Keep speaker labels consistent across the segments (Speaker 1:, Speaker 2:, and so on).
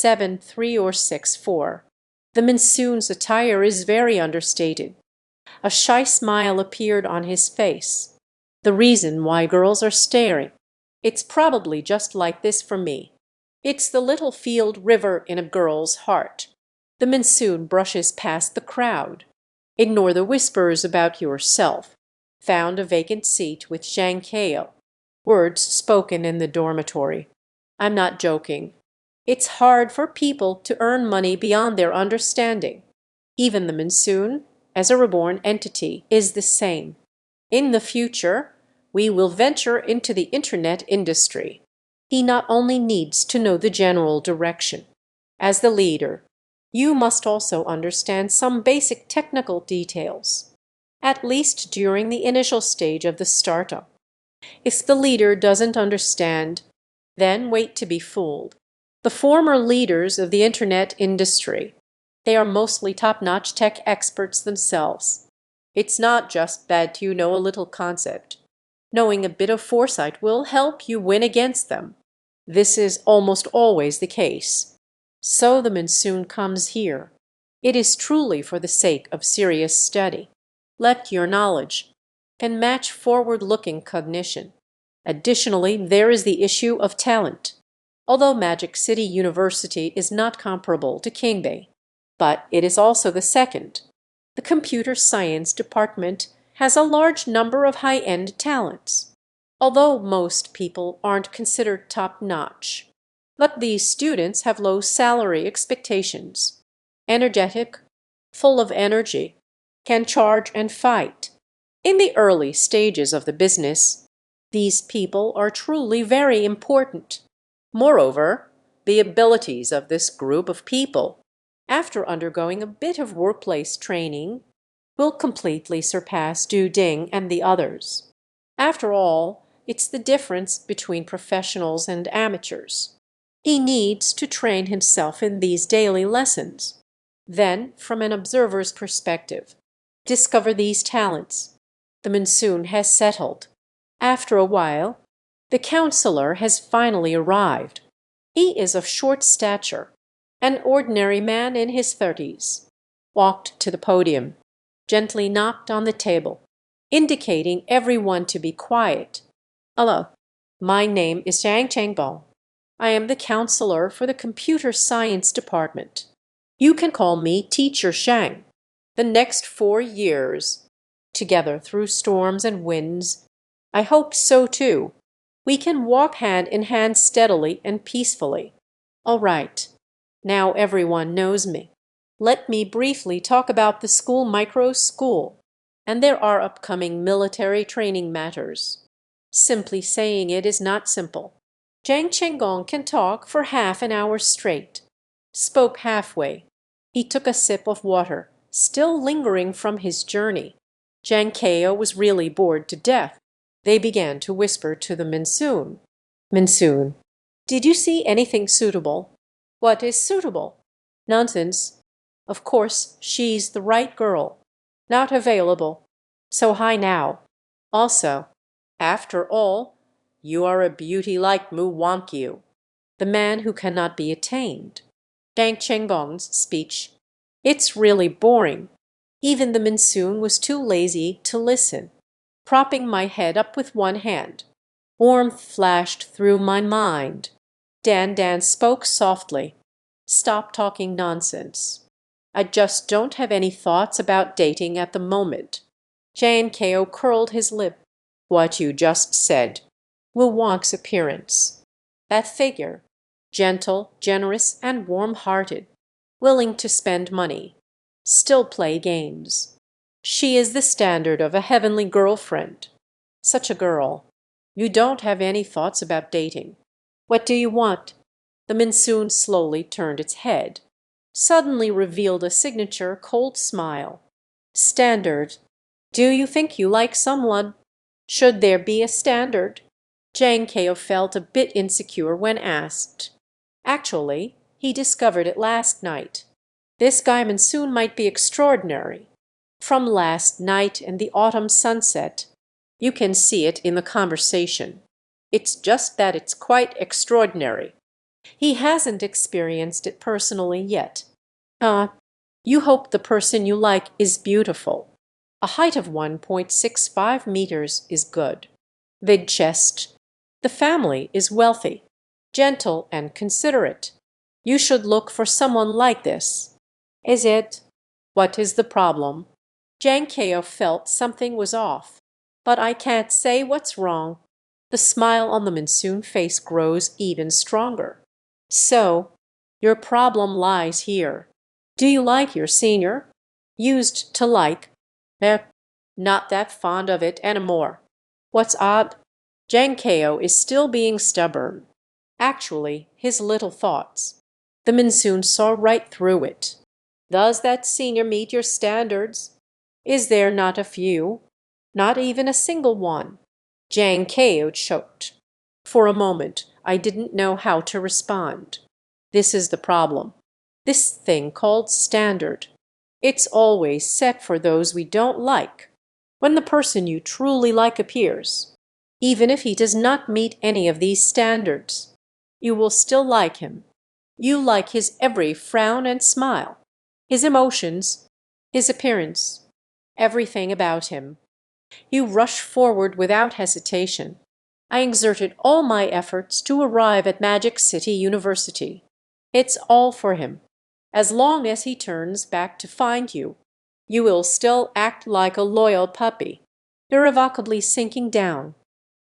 Speaker 1: 7'3" or 6'4". The Monsoon's attire is very understated. A shy smile appeared on his face. The reason why girls are staring. It's probably just like this for me. It's the little field river in a girl's heart. The Monsoon brushes past the crowd. Ignore the whispers about yourself. Found a vacant seat with Zhang Keo. Words spoken in the dormitory. I'm not joking. It's hard for people to earn money beyond their understanding. Even the Monsoon, as a reborn entity, is the same. In the future, we will venture into the internet industry. He not only needs to know the general direction. As the leader, you must also understand some basic technical details, at least during the initial stage of the startup. If the leader doesn't understand, then wait to be fooled. The former leaders of the internet industry, they are mostly top-notch tech experts themselves. It's not just that you know a little concept. Knowing a bit of foresight will help you win against them. This is almost always the case. So the Monsoon comes here. It is truly for the sake of serious study. Let your knowledge can match forward-looking cognition. Additionally, there is the issue of talent. Although Magic City University is not comparable to Kingbei, but it is also the second. The computer science department has a large number of high-end talents, although most people aren't considered top-notch. But these students have low salary expectations. Energetic, full of energy, can charge and fight. In the early stages of the business, these people are truly very important. Moreover, the abilities of this group of people, after undergoing a bit of workplace training, will completely surpass Du Ding and the others. After all, it's the difference between professionals and amateurs. He needs to train himself in these daily lessons. Then, from an observer's perspective, discover these talents. The Monsoon has settled. After a while, the counselor has finally arrived. He is of short stature, an ordinary man in his 30s. Walked to the podium, gently knocked on the table, indicating everyone to be quiet. Hello, my name is Zhang Chengbao. I am the counselor for the computer science department. You can call me Teacher Shang. The next 4 years, together through storms and winds, I hope so too. We can walk hand in hand steadily and peacefully. All right, now everyone knows me. Let me briefly talk about the school micro school, and there are upcoming military training matters. Simply saying it is not simple. Zhang Chenggong can talk for half an hour straight. Spoke halfway. He took a sip of water, still lingering from his journey. Zhang Keo was really bored to death. They began to whisper to the Monsoon. Monsoon, did you see anything suitable? What is suitable? Nonsense. Of course, she's the right girl. Not available. So high now. Also, after all, you are a beauty like Mu Wankyu, the man who cannot be attained. Zhang Chenggong's speech. It's really boring. Even the Monsoon was too lazy to listen. Propping my head up with one hand, warmth flashed through my mind. Dan spoke softly. Stop talking nonsense. I just don't have any thoughts about dating at the moment. Zhang Keo curled his lip. What you just said. Will Wang's appearance. That figure. Gentle, generous, and warm-hearted. Willing to spend money. Still play games. She is the standard of a heavenly girlfriend. Such a girl. You don't have any thoughts about dating. What do you want? The Monsoon slowly turned its head. Suddenly revealed a signature cold smile. Standard. Do you think you like someone? Should there be a standard? Zhang Keo felt a bit insecure when asked. Actually, he discovered it last night. This guy Monsoon might be extraordinary. From last night and the autumn sunset, you can see it in the conversation. It's just that it's quite extraordinary. He hasn't experienced it personally yet. Ah, you hope the person you like is beautiful. A height of 1.65 meters is good. Vid chest. The family is wealthy, gentle and considerate. You should look for someone like this. Is it? What is the problem? Jankeo felt something was off. But I can't say what's wrong. The smile on the Monsoon face grows even stronger. So, your problem lies here. Do you like your senior? Used to like. Eh, not that fond of it anymore. What's odd? Jankeo is still being stubborn. Actually, his little thoughts. The Monsoon saw right through it. Does that senior meet your standards? Is there not a few? Not even a single one. Jankeo choked. For a moment, I didn't know how to respond. This is the problem. This thing called standard. It's always set for those we don't like. When the person you truly like appears, even if he does not meet any of these standards, you will still like him. You like his every frown and smile, his emotions, his appearance, everything about him. You rush forward without hesitation. I exerted all my efforts to arrive at Magic City University. It's all for him. As long as he turns back to find you, you will still act like a loyal puppy, irrevocably sinking down.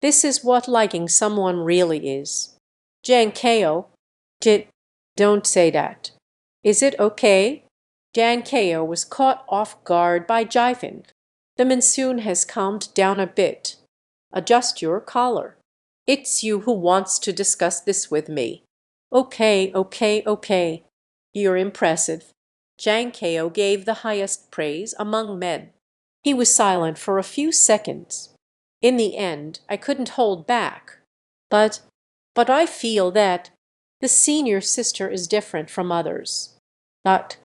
Speaker 1: This is what liking someone really is. Jankeo, don't say that. Is it okay? Jankeo was caught off guard by Jifin. The monsoon has calmed down a bit. Adjust your collar. It's you who wants to discuss this with me. Okay, okay, okay. You're impressive. Jankeo gave the highest praise among men. He was silent for a few seconds. In the end, I couldn't hold back. But, but I feel that the senior sister is different from others. But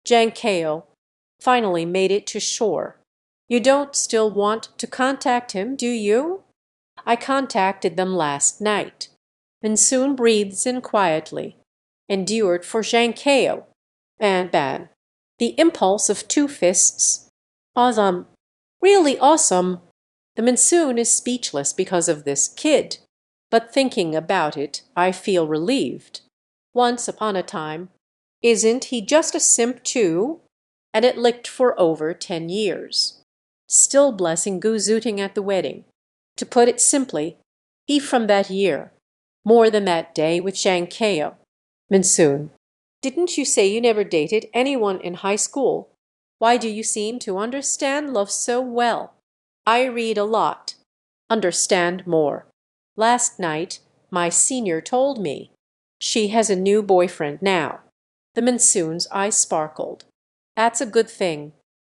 Speaker 1: Jankeo finally made it to shore. You don't still want to contact him, do you? I contacted them last night. And soon breathes in quietly. Endured for Jankeo. And bad. The impulse of two fists. Awesome. Really awesome. The monsoon is speechless because of this kid. But thinking about it, I feel relieved. Once upon a time, isn't he just a simp too? And it licked for over 10 years. Still blessing Guzooting at the wedding. To put it simply, he from that year, more than that day with Jankeo. Monsoon, didn't you say you never dated anyone in high school? Why do you seem to understand love so well? I read a lot. Understand more. Last night, my senior told me. She has a new boyfriend now. The monsoon's eyes sparkled. That's a good thing.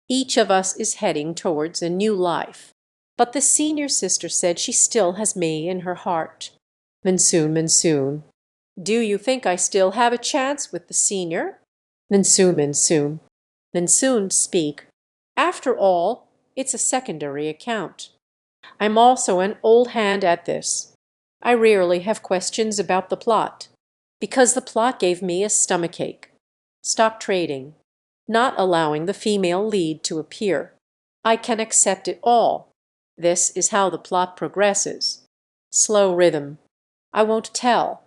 Speaker 1: Each of us is heading towards a new life. But the senior sister said she still has me in her heart. Monsoon, Monsoon. Do you think I still have a chance with the senior? Monsoon, Monsoon. Monsoon, speak. After all, it's a secondary account. I'm also an old hand at this. I rarely have questions about the plot, because the plot gave me a stomachache. Stock trading, not allowing the female lead to appear. I can accept it all. This is how the plot progresses. Slow rhythm. I won't tell.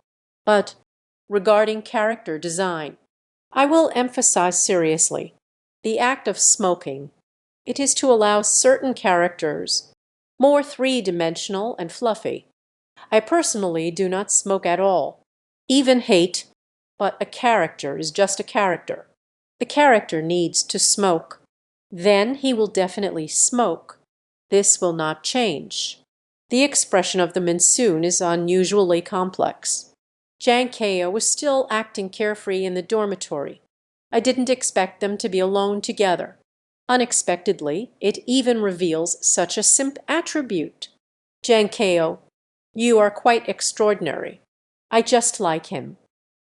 Speaker 1: But regarding character design, I will emphasize seriously the act of smoking. It is to allow certain characters, more three-dimensional and fluffy. I personally do not smoke at all, even hate, but a character is just a character. The character needs to smoke. Then he will definitely smoke. This will not change. The expression of the monsoon is unusually complex. Jankeo was still acting carefree in the dormitory. I didn't expect them to be alone together. Unexpectedly, it even reveals such a simp attribute. Jankeo, you are quite extraordinary. I just like him.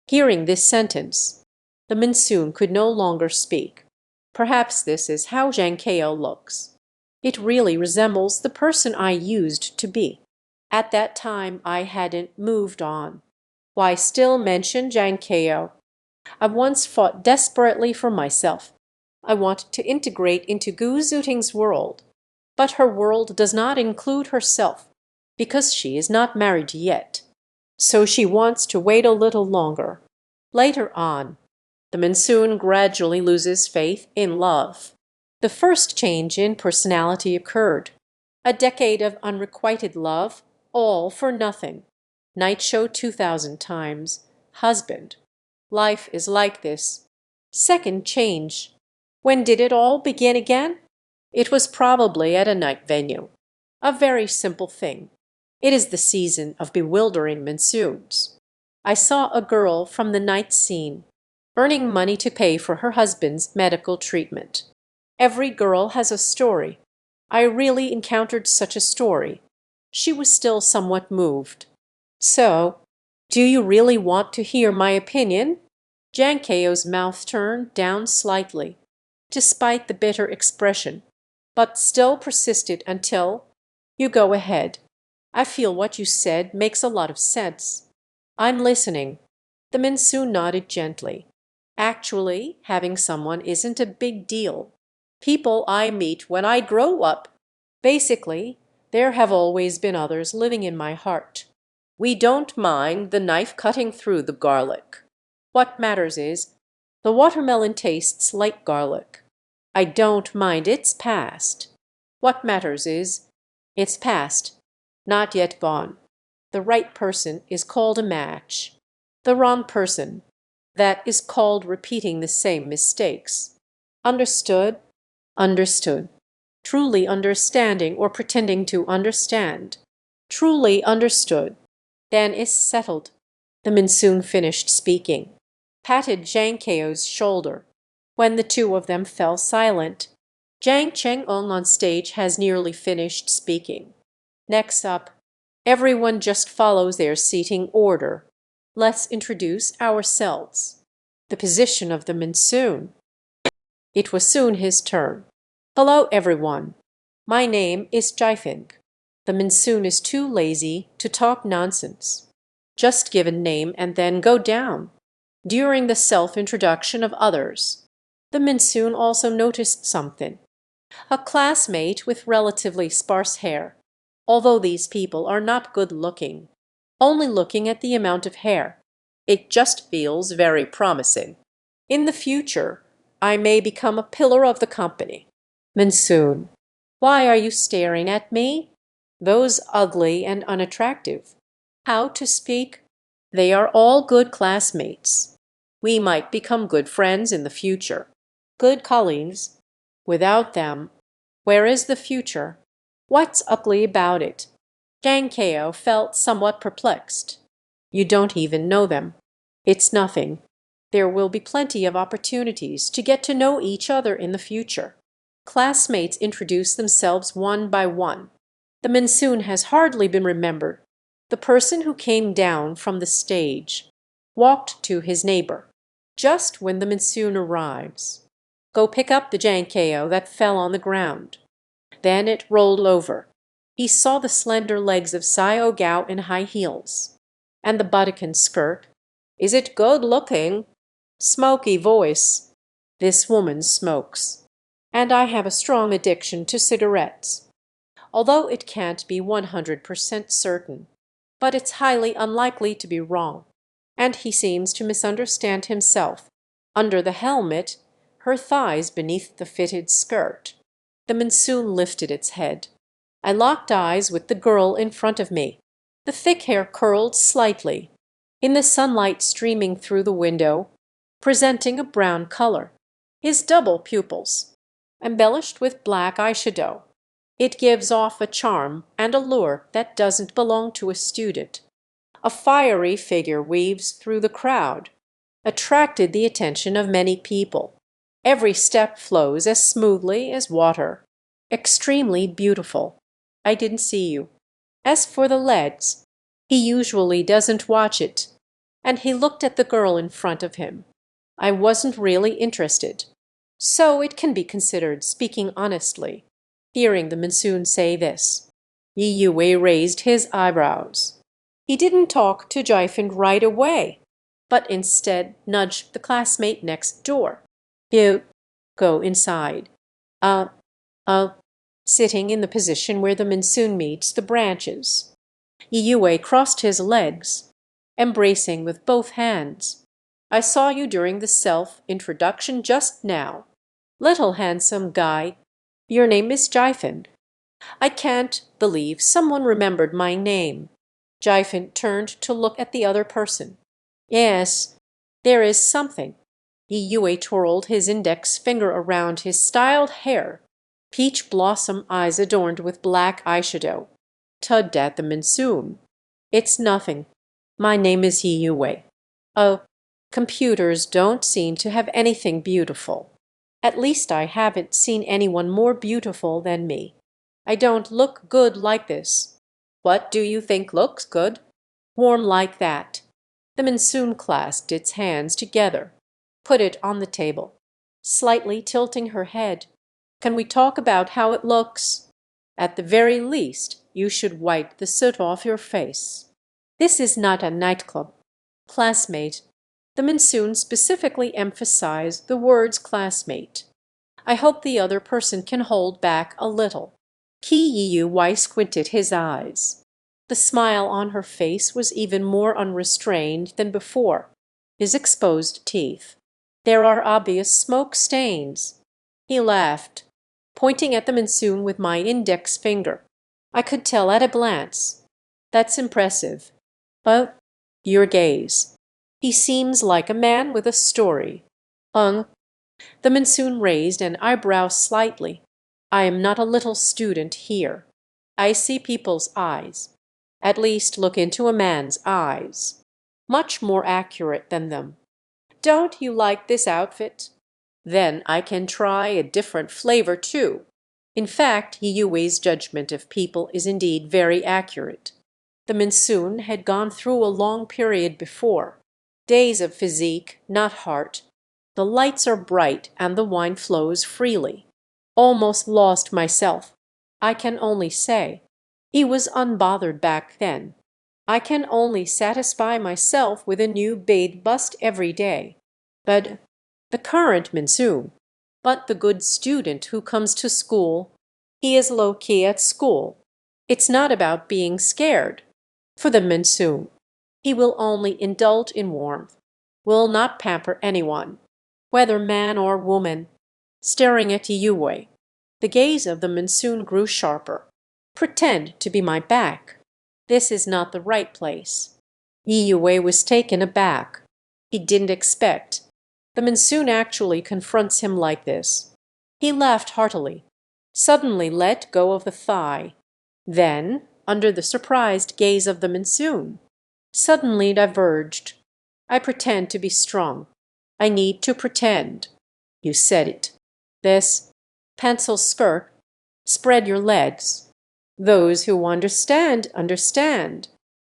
Speaker 1: Hearing this sentence, the monsoon could no longer speak. Perhaps this is how Jankeo looks. It really resembles the person I used to be. At that time I hadn't moved on. Why still mention Jankeo? I once fought desperately for myself. I wanted to integrate into Gu Zuting's world, but her world does not include herself because she is not married yet. So she wants to wait a little longer. Later on, the monsoon gradually loses faith in love. The first change in personality occurred. A decade of unrequited love, all for nothing. Night show 2,000 times. Husband. Life is like this. Second change. When did it all begin again? It was probably at a night venue. A very simple thing. It is the season of bewildering monsoons. I saw a girl from the night scene, earning money to pay for her husband's medical treatment. Every girl has a story. I really encountered such a story. She was still somewhat moved. So, do you really want to hear my opinion? Jankeo's mouth turned down slightly, despite the bitter expression, but still persisted until, you go ahead. I feel what you said makes a lot of sense. I'm listening. The monsoon nodded gently. Actually, having someone isn't a big deal. People I meet when I grow up. Basically, there have always been others living in my heart. We don't mind the knife cutting through the garlic. What matters is, the watermelon tastes like garlic. I don't mind its past. What matters is, it's past, not yet gone. The right person is called a match. The wrong person, that is called repeating the same mistakes. Understood? Understood. Truly understanding or pretending to understand. Truly understood. Then is settled. The monsoon finished speaking, patted Jangkeo's shoulder. When the two of them fell silent, Jang Cheng-ung on stage has nearly finished speaking. Next up, everyone just follows their seating order. Let's introduce ourselves. The position of the monsoon. It was soon his turn. Hello, everyone. My name is Jaifing. The monsoon is too lazy to talk nonsense. Just give a name and then go down. During the self-introduction of others, the monsoon also noticed something. A classmate with relatively sparse hair, although these people are not good-looking. Only looking at the amount of hair, it just feels very promising. In the future, I may become a pillar of the company. Monsoon. Why are you staring at me? Those ugly and unattractive. How to speak? They are all good classmates. We might become good friends in the future. Good colleagues. Without them, where is the future? What's ugly about it? Jankeo felt somewhat perplexed. You don't even know them. It's nothing. There will be plenty of opportunities to get to know each other in the future. Classmates introduce themselves one by one. The monsoon has hardly been remembered. The person who came down from the stage walked to his neighbor just when the monsoon arrives. Go pick up the Jankeo that fell on the ground. Then it rolled over. He saw the slender legs of Xiao Gao in high heels. And the buttican skirt. Is it good looking? Smoky voice. This woman smokes. And I have a strong addiction to cigarettes. Although it can't be 100% certain. But it's highly unlikely to be wrong. And he seems to misunderstand himself. Under the helmet, her thighs beneath the fitted skirt. The monsoon lifted its head. I locked eyes with the girl in front of me. The thick hair curled slightly, in the sunlight streaming through the window, presenting a brown color. His double pupils, embellished with black eyeshadow. It gives off a charm and allure that doesn't belong to a student. A fiery figure weaves through the crowd, attracted the attention of many people. Every step flows as smoothly as water. Extremely beautiful. I didn't see you. As for the legs, he usually doesn't watch it. And he looked at the girl in front of him. I wasn't really interested. So it can be considered speaking honestly. Hearing the monsoon say this, Yi Yue raised his eyebrows. He didn't talk to Jifen right away, but instead nudged the classmate next door. You go inside. Uh, uh, sitting in the position where the monsoon meets the branches. Yue crossed his legs, embracing with both hands. I saw you during the self-introduction just now. Little handsome guy. Your name is Jifen. I can't believe someone remembered my name. Jifen turned to look at the other person. Yes, there is something. Yue twirled his index finger around his styled hair. Peach blossom eyes adorned with black eyeshadow. Tugged at the monsoon. It's nothing. My name is Yue. Oh, computers don't seem to have anything beautiful. At least I haven't seen anyone more beautiful than me. I don't look good like this. What do you think looks good? Warm like that. The monsoon clasped its hands together, put it on the table, slightly tilting her head. Can we talk about how it looks? At the very least, you should wipe the soot off your face. This is not a nightclub. Classmate. The monsoon specifically emphasized the words classmate. I hope the other person can hold back a little. Yue squinted his eyes. The smile on her face was even more unrestrained than before. His exposed teeth. There are obvious smoke stains. He laughed, pointing at the monsoon with my index finger. I could tell at a glance. That's impressive. But your gaze. He seems like a man with a story. The monsoon raised an eyebrow slightly. I am not a little student here. I see people's eyes. At least look into a man's eyes. Much more accurate than them. Don't you like this outfit? Then I can try a different flavor too. In fact, Yui's judgment of people is indeed very accurate. The monsoon had gone through a long period before. Days of physique, not heart. The lights are bright and the wine flows freely. Almost lost myself. I can only say. He was unbothered back then. I can only satisfy myself with a new bead bust every day. But the current monsoon. But the good student who comes to school, he is low-key at school. It's not about being scared. For the monsoon, he will only indulge in warmth, will not pamper anyone, whether man or woman. Staring at Yue, the gaze of the monsoon grew sharper. Pretend to be my back. This is not the right place. Yue was taken aback. He didn't expect. The monsoon actually confronts him like this. He laughed heartily, suddenly let go of the thigh. Then, under the surprised gaze of the monsoon, suddenly diverged. I pretend to be strong. I need to pretend. You said it. This pencil skirt. Spread your legs. Those who understand, understand.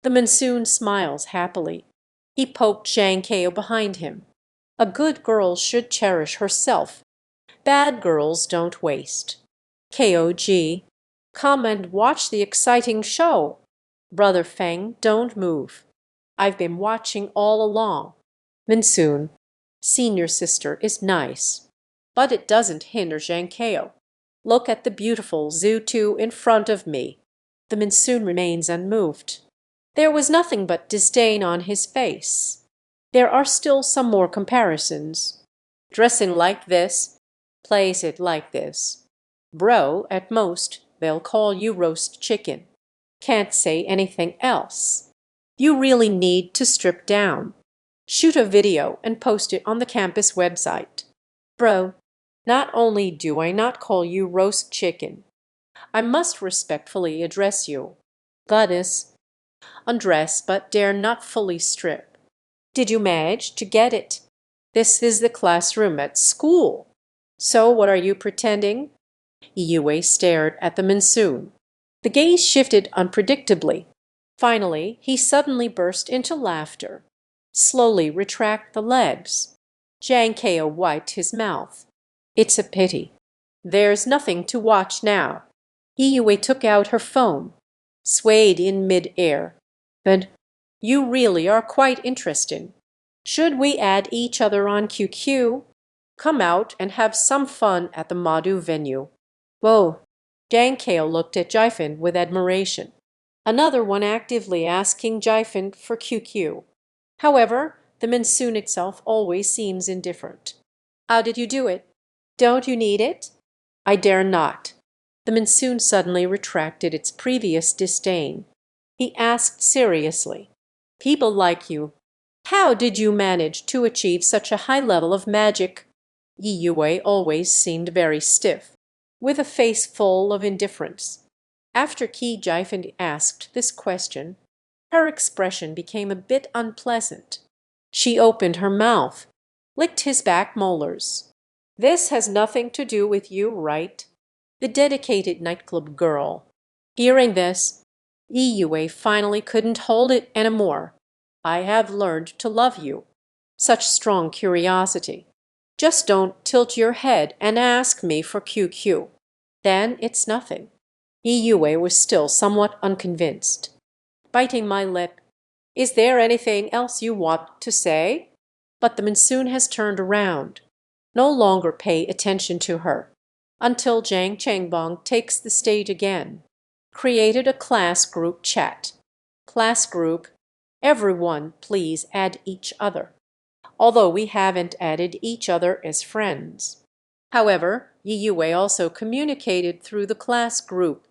Speaker 1: The monsoon smiles happily. He poked Zhang Kao behind him. A good girl should cherish herself. Bad girls don't waste. KOG. Come and watch the exciting show. Brother Feng, don't move. I've been watching all along. Monsoon. Senior sister is nice. But it doesn't hinder Zhang Kao. Look at the beautiful Zhu in front of me. The monsoon remains unmoved. There was nothing but disdain on his face. There are still some more comparisons. Dressing like this, place it like this. Bro, at most, they'll call you roast chicken. Can't say anything else. You really need to strip down. Shoot a video and post it on the campus website. Bro, not only do I not call you roast chicken, I must respectfully address you. Goddess. Undress, but dare not fully strip. Did you manage to get it? This is the classroom at school. So what are you pretending? Yue stared at the monsoon. The gaze shifted unpredictably. Finally, he suddenly burst into laughter. Slowly retract the legs. Zhang Kao wiped his mouth. It's a pity. There's nothing to watch now. Yue took out her phone, swayed in mid-air. But You really are quite interesting. Should we add each other on QQ? Come out and have some fun at the Madhu venue. Whoa! Jang Kale looked at Jaifin with admiration. Another one actively asking Jaifin for QQ. However, the monsoon itself always seems indifferent. How did you do it? Don't you need it? I dare not. The monsoon suddenly retracted its previous disdain. He asked seriously, people like you, how did you manage to achieve such a high level of magic? Yi Yue always seemed very stiff, with a face full of indifference. After Qi Jaifin asked this question, her expression became a bit unpleasant. She opened her mouth, licked his back molars. This has nothing to do with you, right? The dedicated nightclub girl. Hearing this, Yi Yue finally couldn't hold it anymore. I have learned to love you. Such strong curiosity. Just don't tilt your head and ask me for QQ. Then it's nothing. Yi Yue was still somewhat unconvinced. Biting my lip, is there anything else you want to say? But the monsoon has turned around. No longer pay attention to her until Zhang Changbong takes the stage again. Created a class group chat. Class group, everyone please add each other. Although we haven't added each other as friends. However, Yi Yue also communicated through the class group.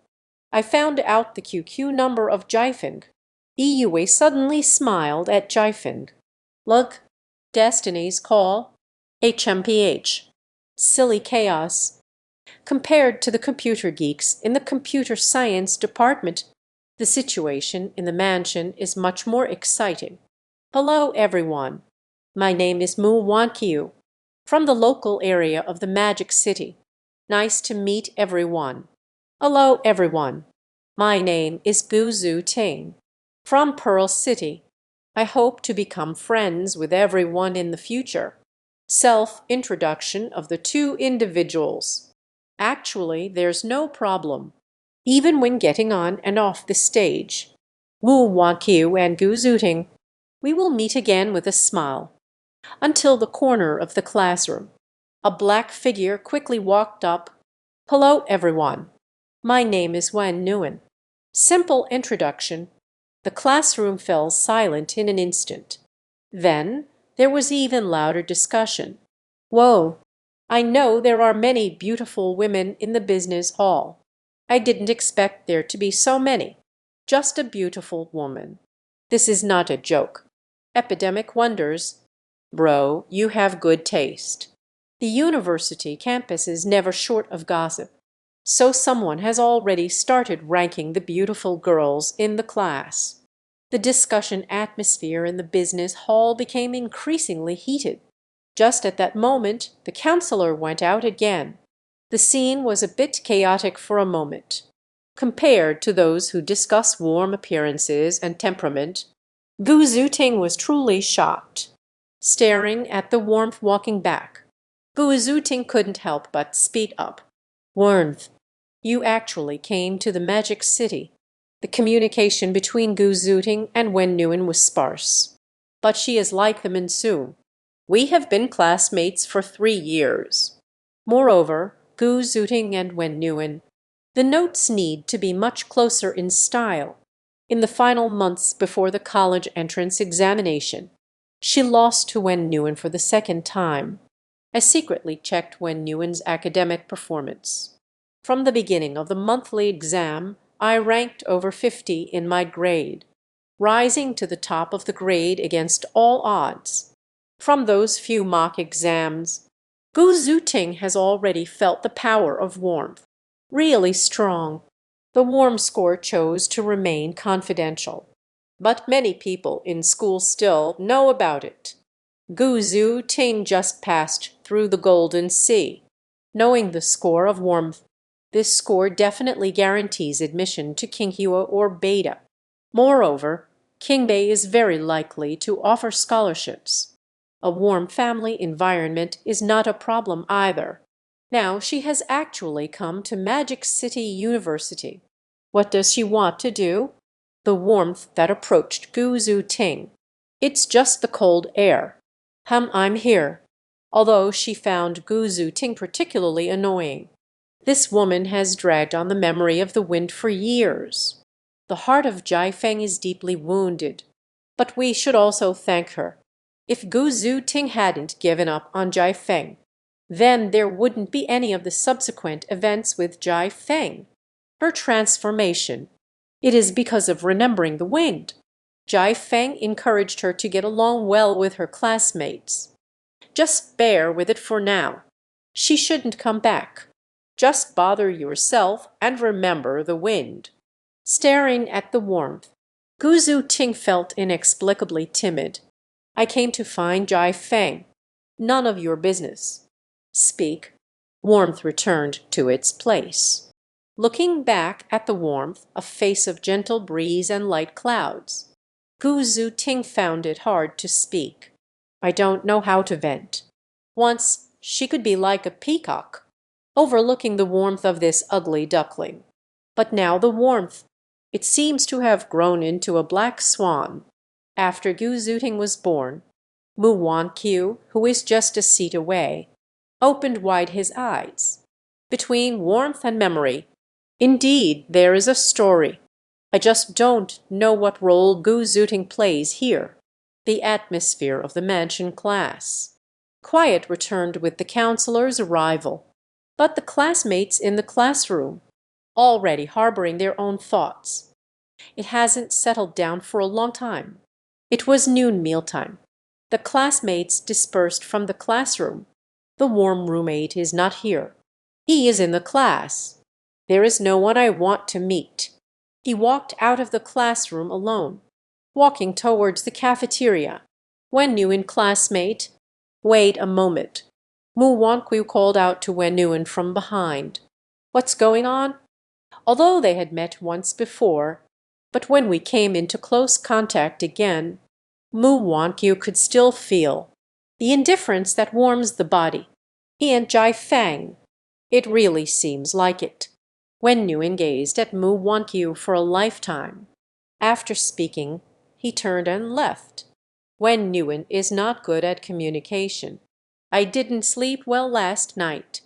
Speaker 1: I found out the QQ number of Jaifeng. Yi Yue suddenly smiled at Jaifeng. Look, Destiny's Call. HMPH. Silly chaos. Compared to the computer geeks in the computer science department, the situation in the mansion is much more exciting. Hello, everyone. My name is Mu Wanqiu, from the local area of the Magic City. Nice to meet everyone. Hello, everyone. My name is Gu Zhu Ting, from Pearl City. I hope to become friends with everyone in the future. Self-introduction of the two individuals. Actually, there's no problem, even when getting on and off the stage. Wu Wanqiu and Gu Zhuting, we will meet again with a smile. Until the corner of the classroom. A black figure quickly walked up. Hello, everyone. My name is Wen Nguyen. Simple introduction. The classroom fell silent in an instant. Then there was even louder discussion. Whoa, I know there are many beautiful women in the business hall. I didn't expect there to be so many. Just a beautiful woman. This is not a joke. Epidemic wonders. Bro, you have good taste. The university campus is never short of gossip. So someone has already started ranking the beautiful girls in the class. The discussion atmosphere in the business hall became increasingly heated. Just at that moment, the counselor went out again. The scene was a bit chaotic for a moment. Compared to those who discuss warm appearances and temperament, Gu Zhuting was truly shocked. Staring at the warmth walking back, Gu Zhuting couldn't help but speak up. Warmth, you actually came to the Magic City. The communication between Gu Zhuting and Wen Nguyen was sparse. But she is like the monsoon. We have been classmates for 3 years. Moreover, Gu Zhuting and Wen Nguyen, the notes need to be much closer in style. In the final months before the college entrance examination, she lost to Wen Nguyen for the second time. I secretly checked Wen Nguyen's academic performance. From the beginning of the monthly exam, I ranked over 50 in my grade, rising to the top of the grade against all odds. From those few mock exams, Gu Zhuting has already felt the power of warmth. Really strong. The warm score chose to remain confidential. But many people in school still know about it. Gu Zhuting just passed through the Golden Sea. Knowing the score of warmth, this score definitely guarantees admission to Qinghua or Beta. Moreover, Qingbei is very likely to offer scholarships. A warm family environment is not a problem either. Now she has actually come to Magic City University. What does she want to do? the warmth that approached Gu Zhu Ting. It's just the cold air. I'm here. Although she found Gu Zhu Ting particularly annoying. This woman has dragged on the memory of the wind for years. The heart of Jai Feng is deeply wounded. But we should also thank her. If Gu Zhu Ting hadn't given up on Jai Feng, then there wouldn't be any of the subsequent events with Jai Feng. Her transformation. It is because of remembering the wind. Jai Feng encouraged her to get along well with her classmates. Just bear with it for now. She shouldn't come back. Just bother yourself and remember the wind. Staring at the warmth, Gu Zhu Ting felt inexplicably timid. I came to find Jai Feng. None of your business. Speak. Warmth returned to its place. Looking back at the warmth, a face of gentle breeze and light clouds, Gu Zhu Ting found it hard to speak. I don't know how to vent. Once she could be like a peacock, overlooking the warmth of this ugly duckling. But now the warmth, it seems to have grown into a black swan. After Gu Zhu Ting was born, Mu Wanqiu, who is just a seat away, opened wide his eyes. Between warmth and memory, indeed, there is a story. I just don't know what role Gu Zhu Ting plays here. The atmosphere of the mansion class. Quiet returned with the counselor's arrival. But the classmates in the classroom, already harboring their own thoughts. It hasn't settled down for a long time. It was noon mealtime. The classmates dispersed from the classroom. The warm roommate is not here. He is in the class. There is no one I want to meet. He walked out of the classroom alone, walking towards the cafeteria. Wen Yuan classmate, wait a moment. Mu Wanqiu called out to Wen Yuan from behind. What's going on? Although they had met once before, but when we came into close contact again, Mu Wanqiu could still feel the indifference that warms the body. He and Jai Feng. It really seems like it. Wen Yuan gazed at Mu Wanqiu for a lifetime. After speaking, he turned and left. Wen Yuan is not good at communication. I didn't sleep well last night.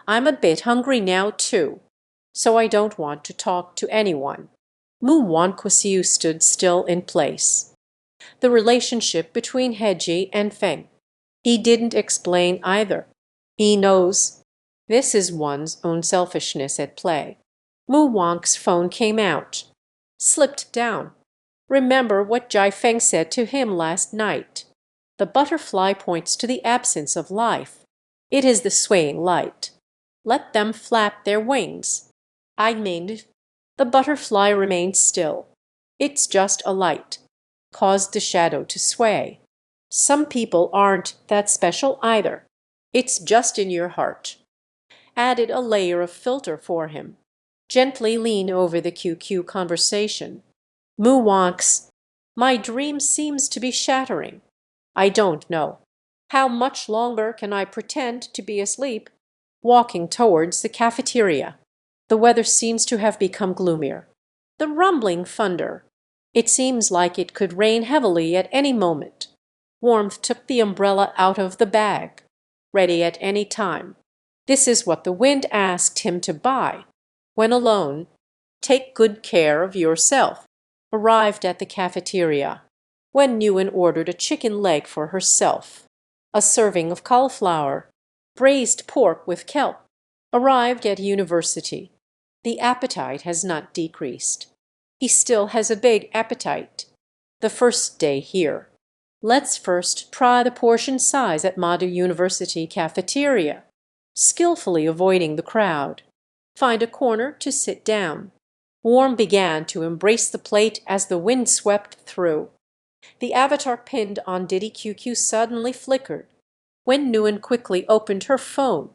Speaker 1: I'm a bit hungry now too, so I don't want to talk to anyone. Mu Wanqiu stood still in place. The relationship between Heji and Feng. He didn't explain either. He knows. This is one's own selfishness at play. Mu Wang's phone came out. Slipped down. Remember what Jai Feng said to him last night. The butterfly points to the absence of life. It is the swaying light. Let them flap their wings. I mean, the butterfly remained still. It's just a light. Caused the shadow to sway. Some people aren't that special either. It's just in your heart. Added a layer of filter for him. Gently lean over the QQ conversation. Mu Wang's, my dream seems to be shattering. I don't know. How much longer can I pretend to be asleep? Walking towards the cafeteria. The weather seems to have become gloomier. The rumbling thunder. It seems like it could rain heavily at any moment. Warmth took the umbrella out of the bag. Ready at any time. This is what the wind asked him to buy. When alone, take good care of yourself. Arrived at the cafeteria. Wen Yuan ordered a chicken leg for herself. A serving of cauliflower. Braised pork with kelp. Arrived at university. The appetite has not decreased. He still has a big appetite. The first day here. Let's first try the portion size at Maiden University cafeteria. Skillfully avoiding the crowd. Find a corner to sit down. Warm began to embrace the plate as the wind swept through. The avatar pinned on Diddy QQ suddenly flickered. Wen Yuan quickly opened her phone.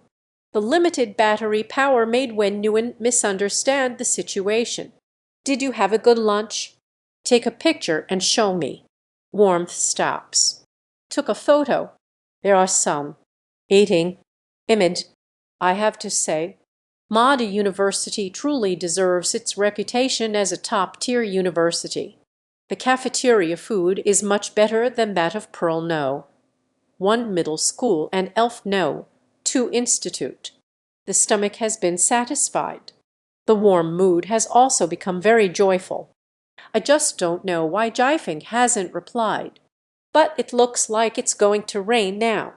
Speaker 1: The limited battery power made Wen Yuan misunderstand the situation. Did you have a good lunch? Take a picture and show me. Warmth stops. Took a photo. There are some. Eating. Image. I have to say, Maiden University truly deserves its reputation as a top-tier university. The cafeteria food is much better than that of Pearl No. 1 middle school and Elf No. 2 institute. The stomach has been satisfied. The warm mood has also become very joyful. I just don't know why Jifeng hasn't replied. But it looks like it's going to rain now.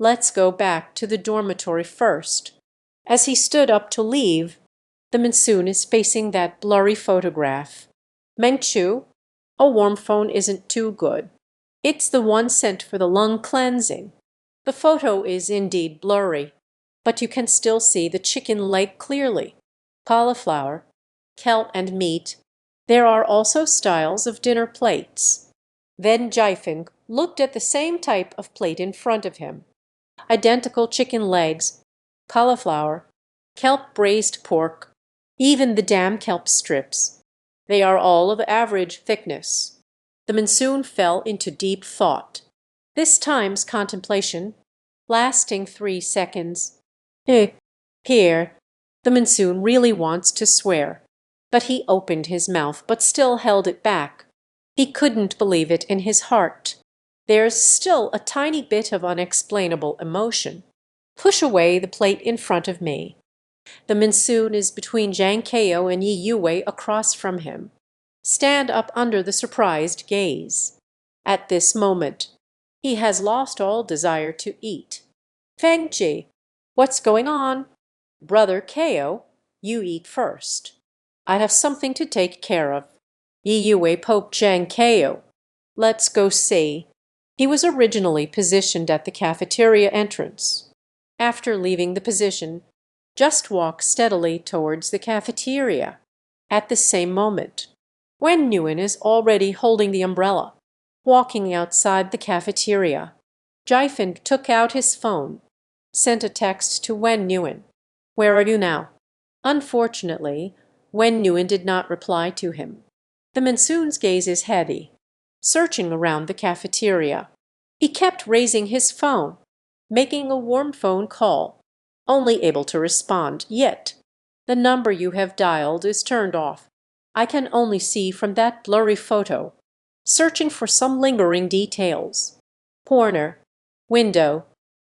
Speaker 1: Let's go back to the dormitory first. As he stood up to leave, the monsoon is facing that blurry photograph. Mengchu, a warm phone isn't too good. It's the one sent for the lung cleansing. The photo is indeed blurry, but you can still see the chicken leg clearly. Cauliflower, kelp and meat. There are also styles of dinner plates. Then Jifeng looked at the same type of plate in front of him. Identical chicken legs, cauliflower, kelp braised pork, even the damn kelp strips. They are all of average thickness. The monsoon fell into deep thought. This time's contemplation, lasting 3 seconds. Here, the monsoon really wants to swear, but he opened his mouth but still held it back. He couldn't believe it in his heart. There's still a tiny bit of unexplainable emotion. Push away the plate in front of me. The monsoon is between Zhang Keo and Yi Yue across from him. Stand up under the surprised gaze. At this moment, he has lost all desire to eat. Fengji, what's going on? Brother Keo, you eat first. I have something to take care of. Yi Yue poked Zhang Keo. Let's go see. He was originally positioned at the cafeteria entrance. After leaving the position, just walk steadily towards the cafeteria. At the same moment, Wen Nguyen is already holding the umbrella, walking outside the cafeteria. Jifeng took out his phone, sent a text to Wen Nguyen. Where are you now? Unfortunately, Wen Nguyen did not reply to him. The monsoon's gaze is heavy, searching around the cafeteria. He kept raising his phone, making a warm phone call, only able to respond, yet the number you have dialed is turned off. I can only see from that blurry photo, searching for some lingering details. Corner, window,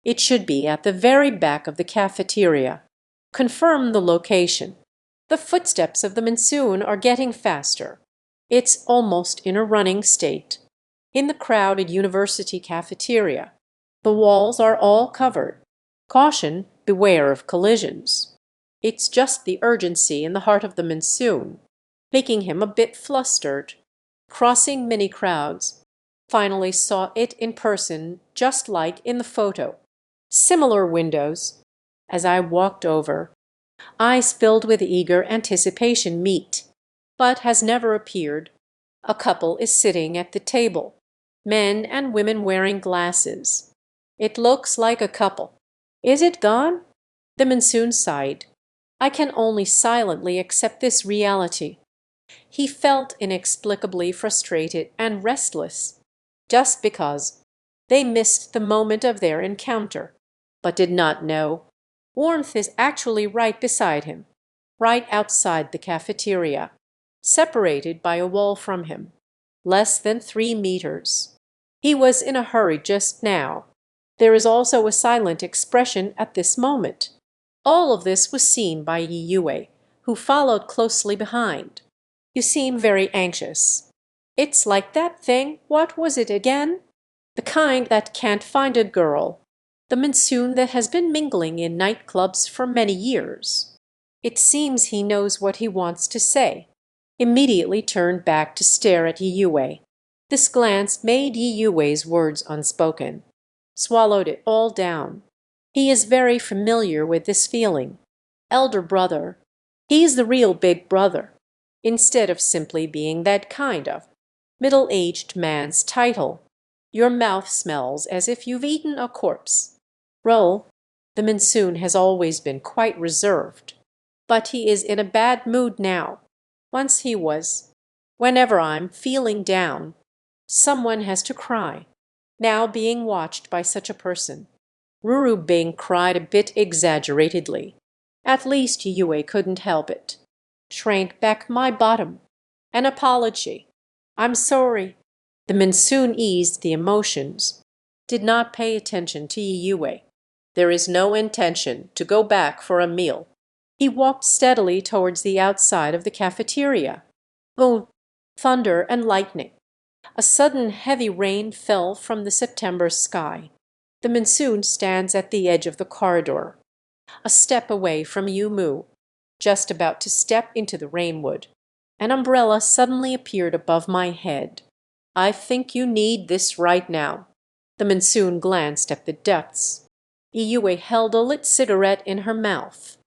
Speaker 1: it should be at the very back of the cafeteria. Confirm the location. The footsteps of the monsoon are getting faster. It's almost in a running state. In the crowded university cafeteria, the walls are all covered. Caution, beware of collisions. It's just the urgency in the heart of the monsoon, making him a bit flustered. Crossing many crowds, finally saw it in person just like in the photo. Similar windows. As I walked over, eyes filled with eager anticipation meet, but has never appeared. A couple is sitting at the table, men and women wearing glasses. It looks like a couple. Is it gone? The monsoon sighed. I can only silently accept this reality. He felt inexplicably frustrated and restless, just because they missed the moment of their encounter, but did not know warmth is actually right beside him, right outside the cafeteria, separated by a wall from him, less than 3 meters. He was in a hurry just now. There is also a silent expression at this moment. All of this was seen by Yi Yue, who followed closely behind. You seem very anxious. It's like that thing, what was it again? The kind that can't find a girl. The monsoon that has been mingling in nightclubs for many years. It seems he knows what he wants to say. Immediately turned back to stare at Yi Yue. This glance made Yi Yue's words unspoken. Swallowed it all down. He is very familiar with this feeling. Elder brother. He's the real big brother, instead of simply being that kind of middle-aged man's title. Your mouth smells as if you've eaten a corpse. Roll. The monsoon has always been quite reserved, but he is in a bad mood now. Once he was. Whenever I'm feeling down, someone has to cry. Now being watched by such a person. Ruru Bing cried a bit exaggeratedly. At least Yue couldn't help it. Shrank back my bottom. An apology. I'm sorry. The monsoon eased the emotions. Did not pay attention to Yue. There is no intention to go back for a meal. He walked steadily towards the outside of the cafeteria. Oh, thunder and lightning. A sudden heavy rain fell from the September sky. The monsoon stands at the edge of the corridor, a step away from Yu Mu, just about to step into the rainwood. An umbrella suddenly appeared above my head. I think you need this right now. The monsoon glanced at the depths. Iyue held a lit cigarette in her mouth.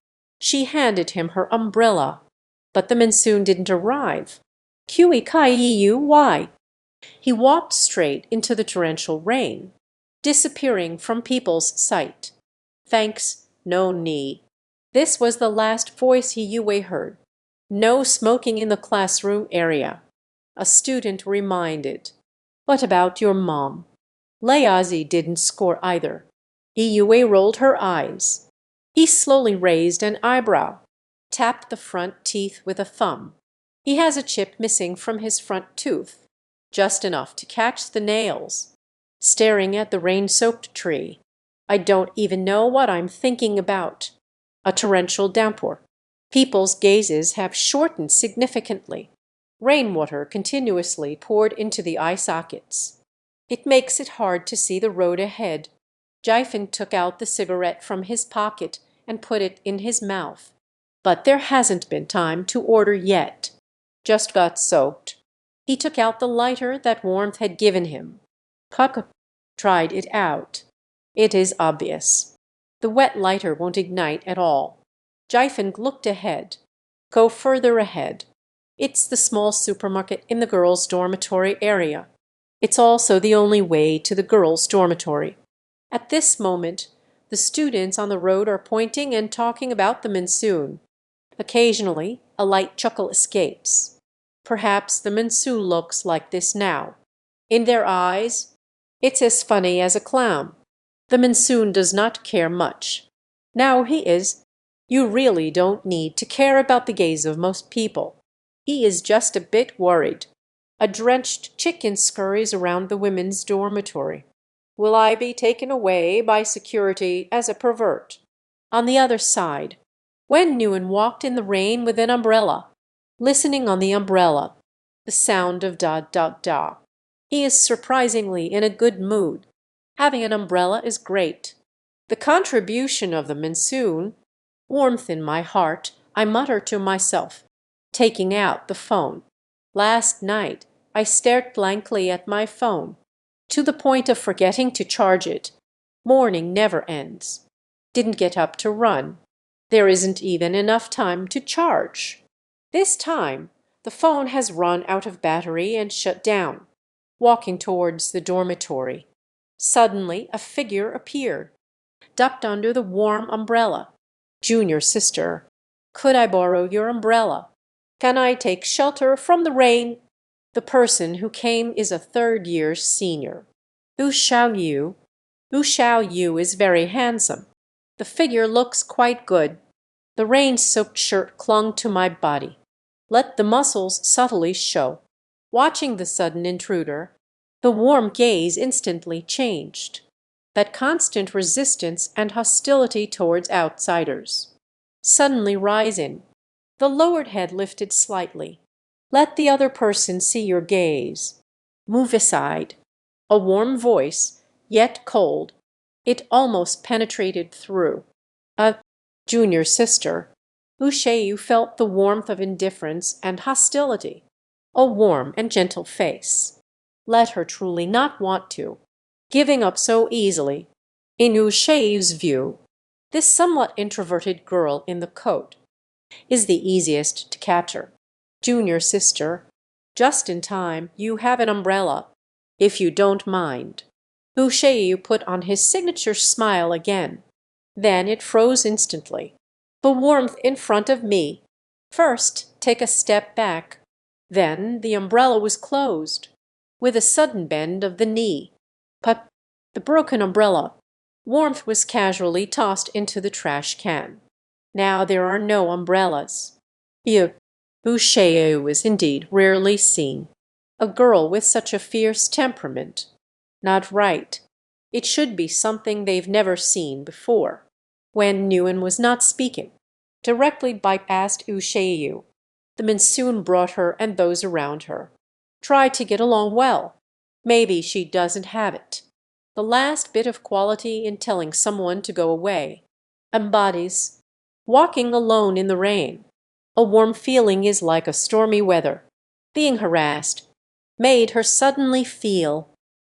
Speaker 1: She handed him her umbrella, but the monsoon didn't arrive. Kui kai Iyu, why? He walked straight into the torrential rain, disappearing from people's sight. Thanks, no need. This was the last voice Yue heard. No smoking in the classroom area. A student reminded. What about your mom? Layazi didn't score either. Yue rolled her eyes. He slowly raised an eyebrow, tapped the front teeth with a thumb. He has a chip missing from his front tooth, just enough to catch the nails. Staring at the rain-soaked tree. I don't even know what I'm thinking about. A torrential downpour. People's gazes have shortened significantly. Rainwater continuously poured into the eye sockets. It makes it hard to see the road ahead. Jifen took out the cigarette from his pocket and put it in his mouth. But there hasn't been time to order yet. Just got soaked. He took out the lighter that Warmth had given him. Puck tried it out. It is obvious. The wet lighter won't ignite at all. Jifen looked ahead. Go further ahead. It's the small supermarket in the girls' dormitory area. It's also the only way to the girls' dormitory. At this moment, the students on the road are pointing and talking about the monsoon. Occasionally, a light chuckle escapes. Perhaps the monsoon looks like this now. In their eyes, it's as funny as a clown. The monsoon does not care much. Now he is. You really don't need to care about the gaze of most people. He is just a bit worried. A drenched chicken scurries around the women's dormitory. Will I be taken away by security as a pervert? On the other side, Wen Nguyen walked in the rain with an umbrella, listening on the umbrella, the sound of da da da. He is surprisingly in a good mood. Having an umbrella is great. The contribution of the monsoon, warmth in my heart, I mutter to myself, taking out the phone. Last night, I stared blankly at my phone, to the point of forgetting to charge it. Morning never ends. Didn't get up to run. There isn't even enough time to charge. This time, the phone has run out of battery and shut down. Walking towards the dormitory. Suddenly, a figure appeared, ducked under the warm umbrella. Junior sister, could I borrow your umbrella? Can I take shelter from the rain? The person who came is a third-year senior. Wu Xiaoyu. Wu Xiaoyu is very handsome. The figure looks quite good. The rain-soaked shirt clung to my body. Let the muscles subtly show. Watching the sudden intruder, the warm gaze instantly changed. That constant resistance and hostility towards outsiders. Suddenly rising, the lowered head lifted slightly. Let the other person see your gaze. Move aside. A warm voice, yet cold. It almost penetrated through. A junior sister. Wu Xiaoyu felt the warmth of indifference and hostility. A warm and gentle face. Let her truly not want to. Giving up so easily. In Wu Xiaoyu's view, this somewhat introverted girl in the coat is the easiest to capture. Junior sister, just in time, you have an umbrella, if you don't mind. Wu Xiaoyu put on his signature smile again. Then it froze instantly. The warmth in front of me. First, take a step back. Then the umbrella was closed, with a sudden bend of the knee. But the broken umbrella. Warmth was casually tossed into the trash can. Now there are no umbrellas. Yu Busheu is indeed rarely seen. A girl with such a fierce temperament. Not right. It should be something they've never seen before. When Nguyen was not speaking, directly bypassed Usheu. The monsoon brought her and those around her. Try to get along well. Maybe she doesn't have it. The last bit of quality in telling someone to go away. Embodies walking alone in the rain. A warm feeling is like a stormy weather. Being harassed made her suddenly feel.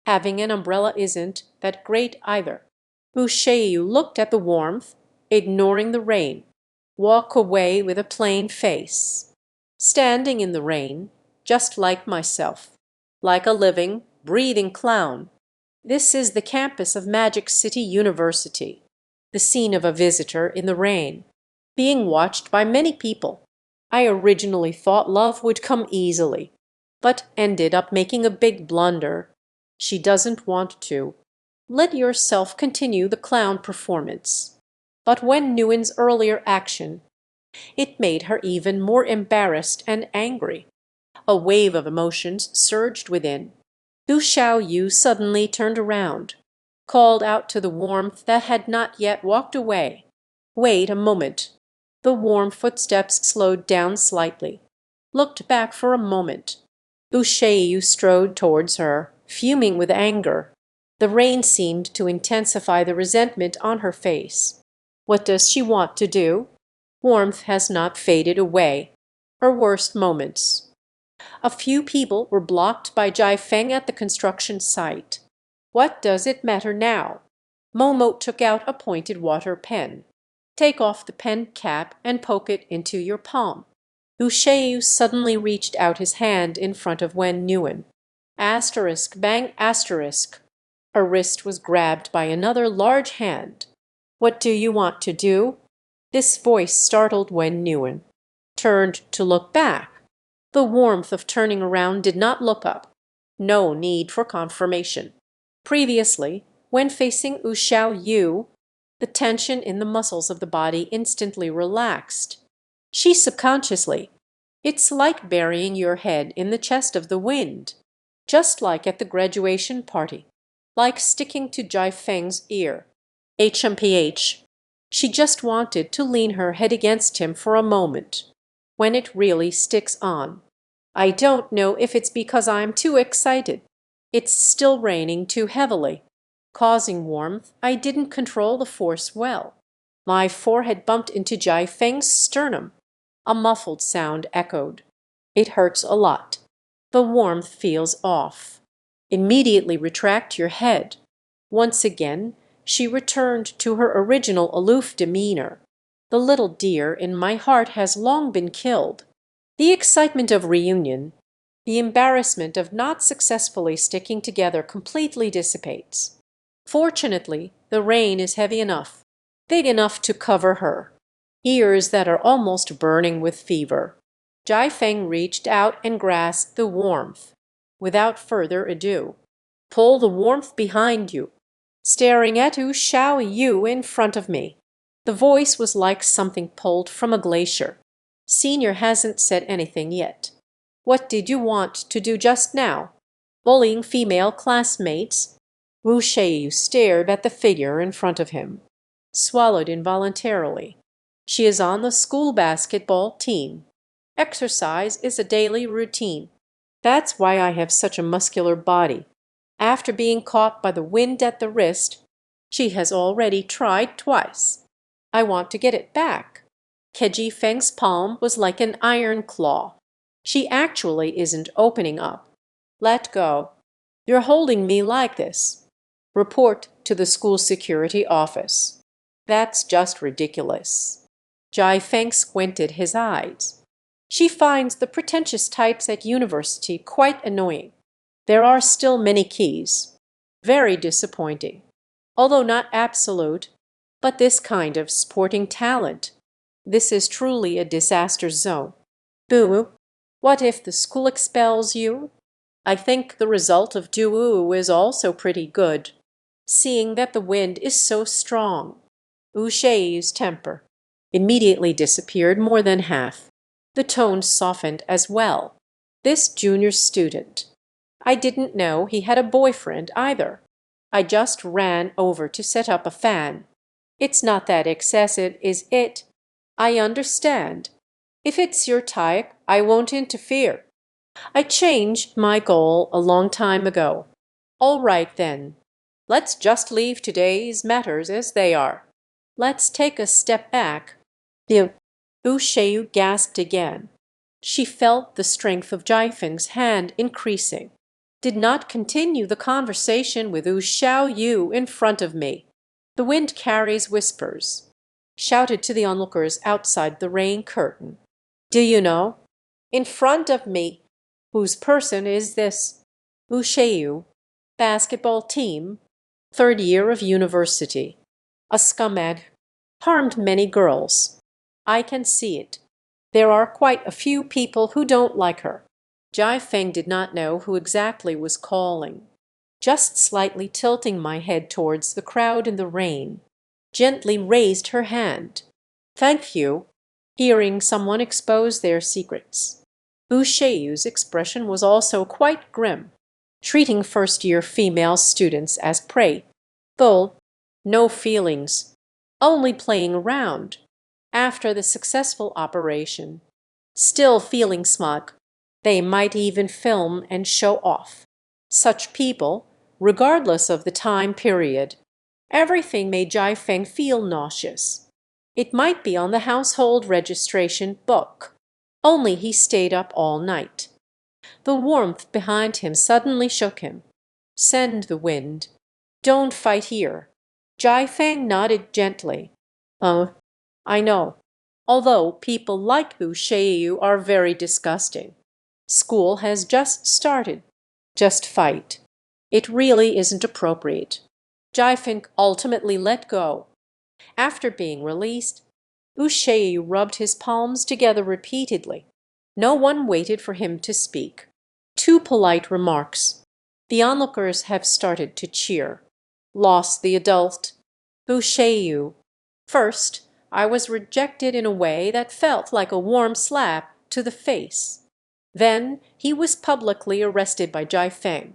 Speaker 1: Having an umbrella isn't that great either. Boucher looked at the warmth, ignoring the rain. Walk away with a plain face. Standing in the rain, just like myself. Like a living, breathing clown. This is the campus of Magic City University. The scene of a visitor in the rain. Being watched by many people. I originally thought love would come easily, but ended up making a big blunder. She doesn't want to. Let yourself continue the clown performance. But when Nguyen's earlier action, it made her even more embarrassed and angry. A wave of emotions surged within. Du Xiaoyu suddenly turned around, called out to the warmth that had not yet walked away. Wait a moment. The warm footsteps slowed down slightly, looked back for a moment. Boucher strode towards her, fuming with anger. The rain seemed to intensify the resentment on her face. What does she want to do? Warmth has not faded away. Her worst moments. A few people were blocked by Jai Feng at the construction site. What does it matter now? Momo took out a pointed water pen. Take off the pen cap and poke it into your palm. Boucher suddenly reached out his hand in front of Wen Nguyen. Asterisk, bang, asterisk. Her wrist was grabbed by another large hand. What do you want to do? This voice startled Wen Nguyen. Turned to look back. The warmth of turning around did not look up. No need for confirmation. Previously, when facing Wu Xiaoyu, the tension in the muscles of the body instantly relaxed. She subconsciously, it's like burying your head in the chest of the wind. Just like at the graduation party. Like sticking to Jai Feng's ear. HMPH. She just wanted to lean her head against him for a moment. When it really sticks on. I don't know if it's because I'm too excited. It's still raining too heavily. Causing warmth, I didn't control the force well. My forehead bumped into Jai Feng's sternum. A muffled sound echoed. It hurts a lot. The warmth feels off. Immediately retract your head. Once again, she returned to her original aloof demeanor. The little deer in my heart has long been killed. The excitement of reunion, the embarrassment of not successfully sticking together completely dissipates. Fortunately, the rain is heavy enough, big enough to cover her. Ears that are almost burning with fever. Jai Feng reached out and grasped the warmth. Without further ado, pull the warmth behind you. Staring at Wu Xiaoyu in front of me. The voice was like something pulled from a glacier. Senior hasn't said anything yet. What did you want to do just now? Bullying female classmates? Wu Xiaoyu stared at the figure in front of him. Swallowed involuntarily. She is on the school basketball team. Exercise is a daily routine. That's why I have such a muscular body. After being caught by the wind at the wrist, she has already tried twice. I want to get it back. Keji Feng's palm was like an iron claw. She actually isn't opening up. Let go. You're holding me like this. Report to the school security office. That's just ridiculous. Jai Feng squinted his eyes. She finds the pretentious types at university quite annoying. There are still many keys. Very disappointing. Although not absolute, but this kind of sporting talent. This is truly a disaster zone. Boo, what if the school expels you? I think the result of Duwu is also pretty good, seeing that the wind is so strong. Wu Sheiyu's temper. immediately disappeared more than half. The tone softened as well. This junior student. I didn't know he had a boyfriend either. I just ran over to set up a fan. It's not that excessive, is it? I understand. If it's your type, I won't interfere. I changed my goal a long time ago. All right then. Let's just leave today's matters as they are. Let's take a step back. The Ushayu gasped again. She felt the strength of Jiafeng's hand increasing. Did not continue the conversation with Yu in front of me. The wind carries whispers. Shouted to the onlookers outside the rain curtain. Do you know? In front of me. Whose person is this? Ushayu. Basketball team. Third year of university. A scumbag. Harmed many girls. I can see it. There are quite a few people who don't like her. Jiafeng did not know who exactly was calling. Just slightly tilting my head towards the crowd in the rain, gently raised her hand. Thank you. Hearing someone expose their secrets. Ushayu's expression was also quite grim, treating first-year female students as prey. Bull. No feelings. Only playing around. After the successful operation. Still feeling smug. They might even film and show off. Such people, regardless of the time period. Everything made Jiafeng feel nauseous. It might be on the household registration book. Only he stayed up all night. The warmth behind him suddenly shook him. Send the wind. Don't fight here. Jiafeng nodded gently. I know. Although people like Ushayu are very disgusting. School has just started. Just fight. It really isn't appropriate. Jiafeng ultimately let go. After being released, Ushayu rubbed his palms together repeatedly. No one waited for him to speak. Two polite remarks. The onlookers have started to cheer. Lost the adult. Ushayu. First, I was rejected in a way that felt like a warm slap to the face. Then he was publicly arrested by Jiafeng.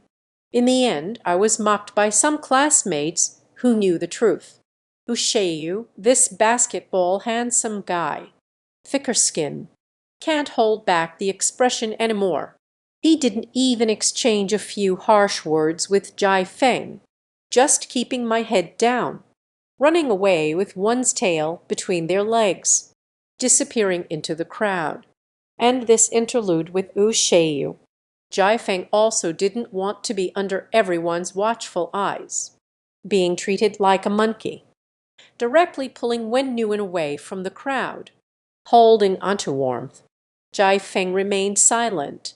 Speaker 1: In the end, I was mocked by some classmates who knew the truth. Ushayu, this basketball handsome guy. Thicker skin. Can't hold back the expression anymore. He didn't even exchange a few harsh words with Jiafeng. Just keeping my head down. Running away with one's tail between their legs. Disappearing into the crowd. And this interlude with Ushayu. Jiafeng also didn't want to be under everyone's watchful eyes. Being treated like a monkey. Directly pulling Wen Nguyen away from the crowd. Holding onto warmth. Jiafeng remained silent.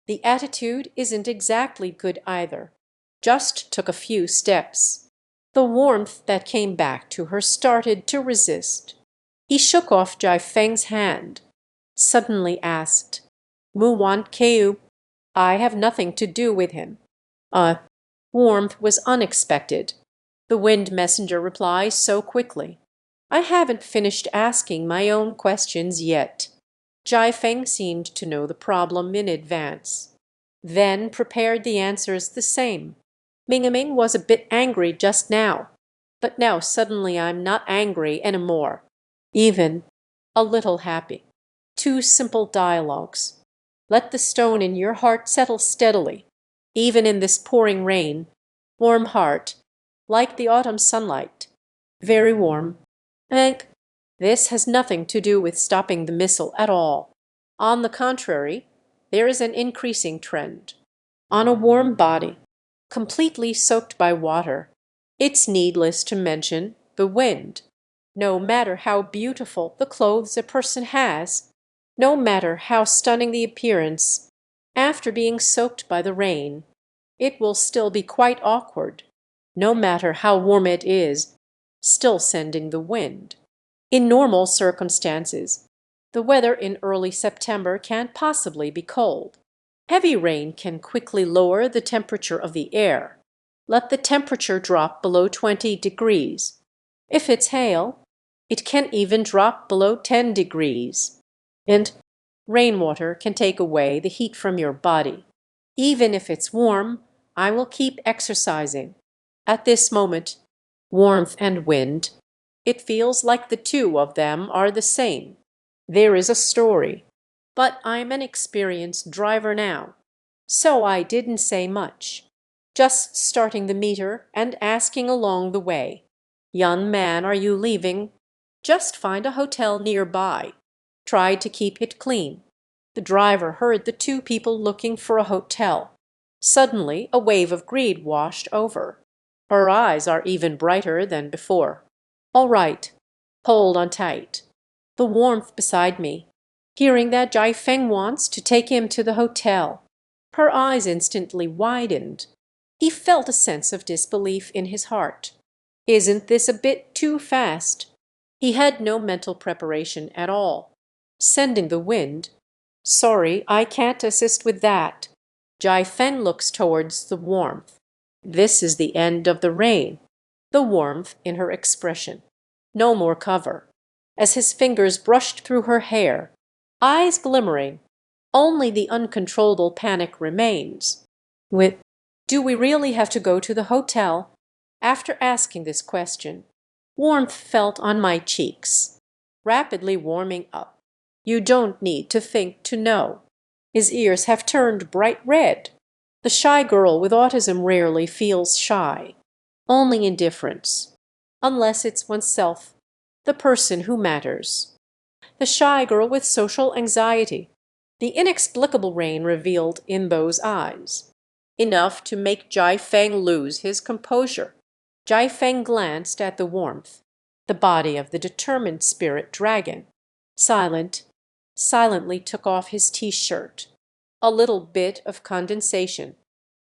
Speaker 1: The attitude isn't exactly good either. Just took a few steps. The warmth that came back to her started to resist. He shook off Jiafeng's hand. Suddenly asked, Mu want Keu? I have nothing to do with him. Warmth was unexpected. The wind messenger replies so quickly. I haven't finished asking my own questions yet. Jiafeng seemed to know the problem in advance. Then prepared the answers the same. Mingaming was a bit angry just now. But now suddenly I'm not angry anymore. Even a little happy. Two simple dialogues. Let the stone in your heart settle steadily, even in this pouring rain. Warm heart, like the autumn sunlight. Very warm. This has nothing to do with stopping the missile at all. On the contrary, there is an increasing trend. On a warm body, completely soaked by water, it's needless to mention the wind. No matter how beautiful the clothes a person has, no matter how stunning the appearance, after being soaked by the rain, it will still be quite awkward, no matter how warm it is, still sending the wind. In normal circumstances, the weather in early September can't possibly be cold. Heavy rain can quickly lower the temperature of the air. Let the temperature drop below 20 degrees. If it's hail, It can even drop below 10 degrees. And rainwater can take away the heat from your body. Even if it's warm, I will keep exercising. At this moment, warmth and wind, it feels like the two of them are the same. There is a story, but I'm an experienced driver now, so I didn't say much, just starting the meter and asking along the way, "Young man, are you leaving? Just find a hotel nearby. Try to keep it clean." The driver heard the two people looking for a hotel. Suddenly, a wave of greed washed over. Her eyes are even brighter than before. "All right. Hold on tight." The warmth beside me, hearing that Jai Feng wants to take him to the hotel. Her eyes instantly widened. He felt a sense of disbelief in his heart. Isn't this a bit too fast? He had no mental preparation at all. Sending the wind. "Sorry, I can't assist with that." Jai Feng looks towards the warmth. This is the end of the rain. The warmth in her expression. No more cover. As his fingers brushed through her hair, eyes glimmering, only the uncontrollable panic remains. Do we really have to go to the hotel?" After asking this question, warmth felt on my cheeks, rapidly warming up. "You don't need to think to know." His ears have turned bright red. The shy girl with autism rarely feels shy, only indifference, unless it's oneself, the person who matters. The shy girl with social anxiety, the inexplicable rain revealed in those eyes. Enough to make Jai Feng lose his composure. Jai Feng glanced at the warmth, the body of the determined spirit dragon. Silently took off his T-shirt. A little bit of condensation.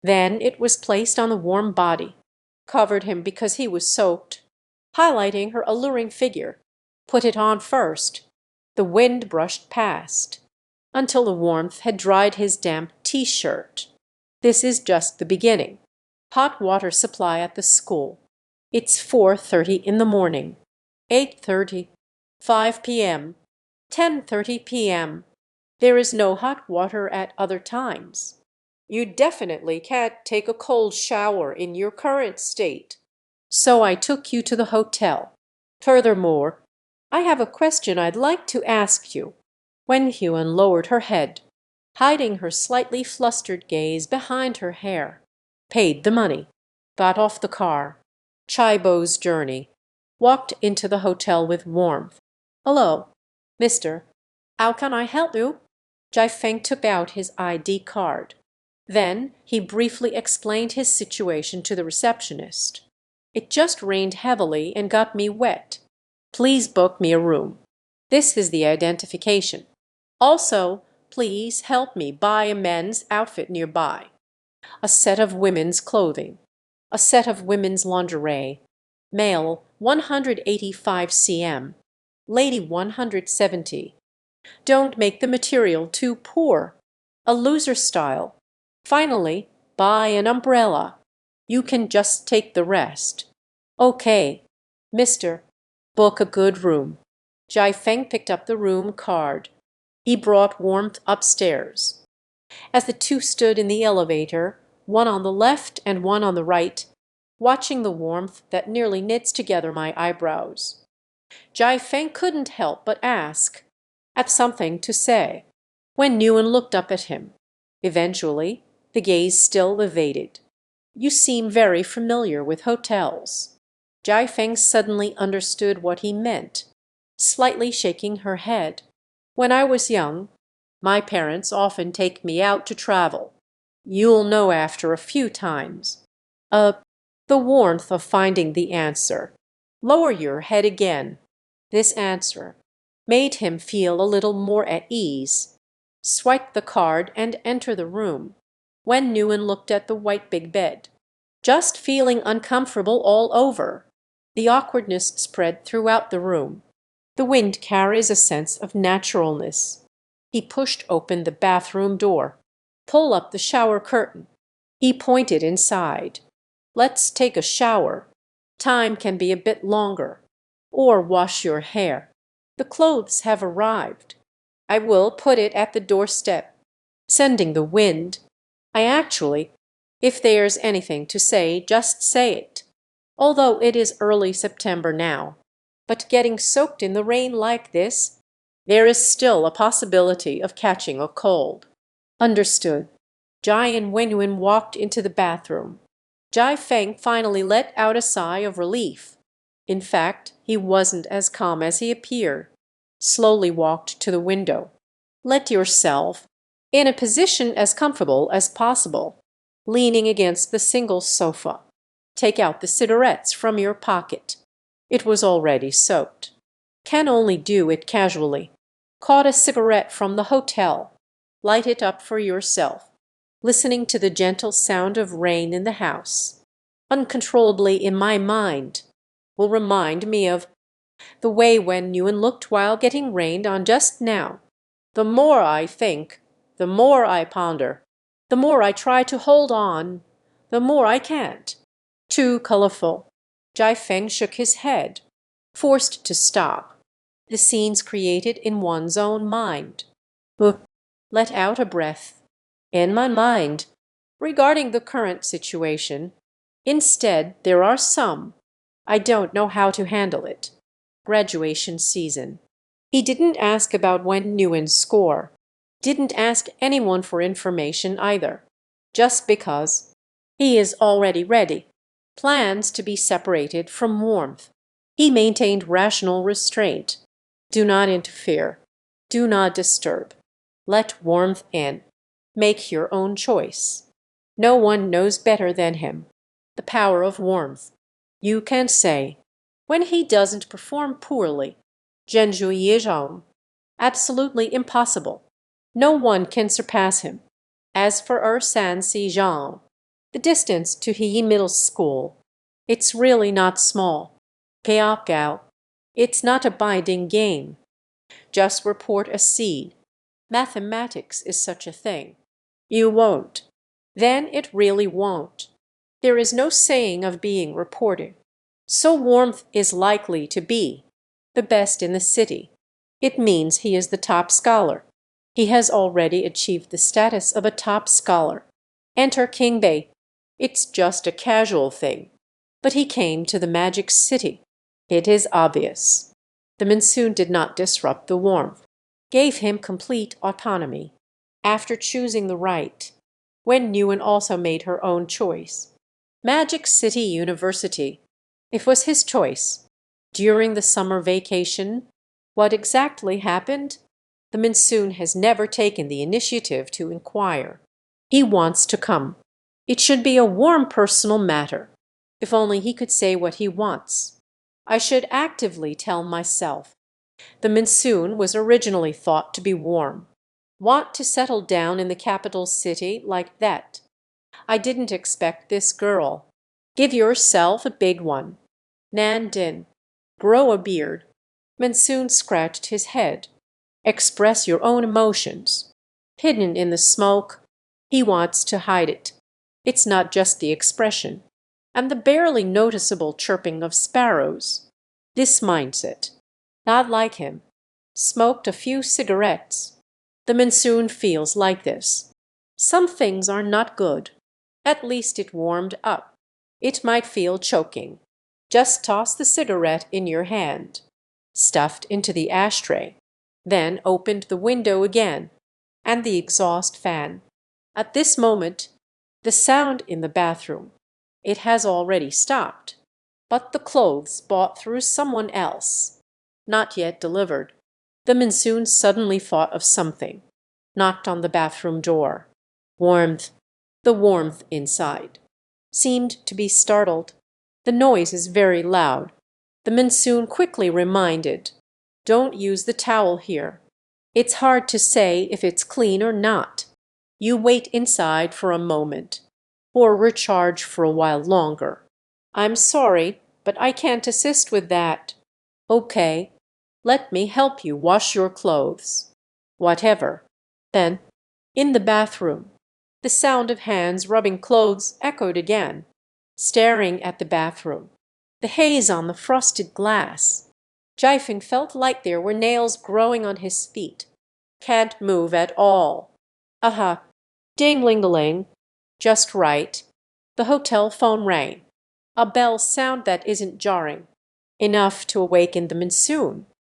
Speaker 1: Then it was placed on the warm body, covered him because he was soaked, highlighting her alluring figure. Put it on first. The wind brushed past, until the warmth had dried his damp T-shirt. This is just the beginning. Hot water supply at the school. It's 4:30 in the morning, 8:30, 5 p.m., 10:30 p.m. There is no hot water at other times. You definitely can't take a cold shower in your current state. So I took you to the hotel. Furthermore, I have a question I'd like to ask you." Wen Huan lowered her head, hiding her slightly flustered gaze behind her hair. Paid the money. Got off the car. Chaibo's journey. Walked into the hotel with warmth. "Hello, mister. How can I help you?" Jai Feng took out his ID card. Then he briefly explained his situation to the receptionist. "It just rained heavily and got me wet. Please book me a room. This is the identification. Also, please help me buy a men's outfit nearby. A set of women's clothing. A set of women's lingerie. Male 185 cm. Lady 170. Don't make the material too poor. A loser style. Finally, buy an umbrella. You can just take the rest." "Okay, mister. Book a good room." Jai Feng picked up the room card. He brought warmth upstairs. As the two stood in the elevator, one on the left and one on the right, watching the warmth that nearly knits together my eyebrows, Jai Feng couldn't help but ask, had something to say, when Nguyen looked up at him. Eventually, the gaze still evaded. "You seem very familiar with hotels." Jai Feng suddenly understood what he meant, slightly shaking her head. "When I was young, my parents often take me out to travel. You'll know after a few times. Uh, the warmth of finding the answer. Lower your head again." This answer made him feel a little more at ease. Swipe the card and enter the room. When Nguyen looked at the white big bed, just feeling uncomfortable all over. The awkwardness spread throughout the room. The wind carries a sense of naturalness. He pushed open the bathroom door. "Pull up the shower curtain." He pointed inside. "Let's take a shower. Time can be a bit longer." or wash your hair. The clothes have arrived. I will put it at the doorstep, sending the wind. If there's anything to say, just say it. Although it is early September now, but getting soaked in the rain like this, there is still a possibility of catching a cold. Understood. Jai and Wenyuan walked into the bathroom. Jai Feng finally let out a sigh of relief. In fact, he wasn't as calm as he appeared. Slowly walked to the window. Let yourself in a position as comfortable as possible, leaning against the single sofa. Take out the cigarettes from your pocket. It was already soaked. Can only do it casually. Caught a cigarette from the hotel. Light it up for yourself, listening to the gentle sound of rain in the house. Uncontrollably in my mind. Will remind me of the way when Nguyen looked while getting rained on just now. The more I think, the more I ponder, the more I try to hold on, the more I can't. Too colorful. Jai Feng shook his head, forced to stop. The scenes created in one's own mind. Let out a breath. In my mind, regarding the current situation, instead there are some. I don't know how to handle it. Graduation season. He didn't ask about when Nguyen's score. Didn't ask anyone for information either. Just because. He is already ready. Plans to be separated from warmth. He maintained rational restraint. Do not interfere. Do not disturb. Let warmth in. Make your own choice. No one knows better than him. The power of warmth. You can say, when he doesn't perform poorly, Zhenju Yizhong. Absolutely impossible. No one can surpass him. As for San Si Zhang, the distance to He Middle School, it's really not small. Gao Gao, it's not a binding game. Just report a seed. Mathematics is such a thing. You won't. Then it really won't. There is no saying of being reported. So warmth is likely to be the best in the city. It means he is the top scholar. He has already achieved the status of a top scholar. Enter King Bei. It's just a casual thing. But he came to the magic city. It is obvious. The monsoon did not disrupt the warmth. Gave him complete autonomy. After choosing the right, when Nguyen also made her own choice. Magic City University. It was his choice. During the summer vacation, what exactly happened? The monsoon has never taken the initiative to inquire. He wants to come. It should be a warm personal matter. If only he could say what he wants. I should actively tell myself. The monsoon was originally thought to be warm. Want to settle down in the capital city like that. I didn't expect this girl. Give yourself a big one. Nan Din. Grow a beard. Monsoon scratched his head. Express your own emotions. Hidden in the smoke. He wants to hide it. It's not just the expression. And the barely noticeable chirping of sparrows. This mindset. Not like him. Smoked a few cigarettes. The monsoon feels like this. Some things are not good. At least it warmed up. It might feel choking. Just toss the cigarette in your hand. Stuffed into the ashtray. Then opened the window again. And the exhaust fan. At this moment, the sound in the bathroom. It has already stopped. But the clothes bought through someone else. Not yet delivered. The monsoon suddenly thought of something. Knocked on the bathroom door. Warmth. The warmth inside. Seemed to be startled. The noise is very loud. The monsoon quickly reminded. Don't use the towel here. It's hard to say if it's clean or not. You wait inside for a moment. Or recharge for a while longer. I'm sorry, but I can't assist with that. Okay. Let me help you wash your clothes. Whatever. Then, in the bathroom, the sound of hands rubbing clothes echoed again. Staring at the bathroom. The haze on the frosted glass. Jiphing felt like there were nails growing on his feet. Can't move at all. Aha! Ding-ling-ling. Just right. The hotel phone rang. A bell sound that isn't jarring. Enough to awaken the monsoon.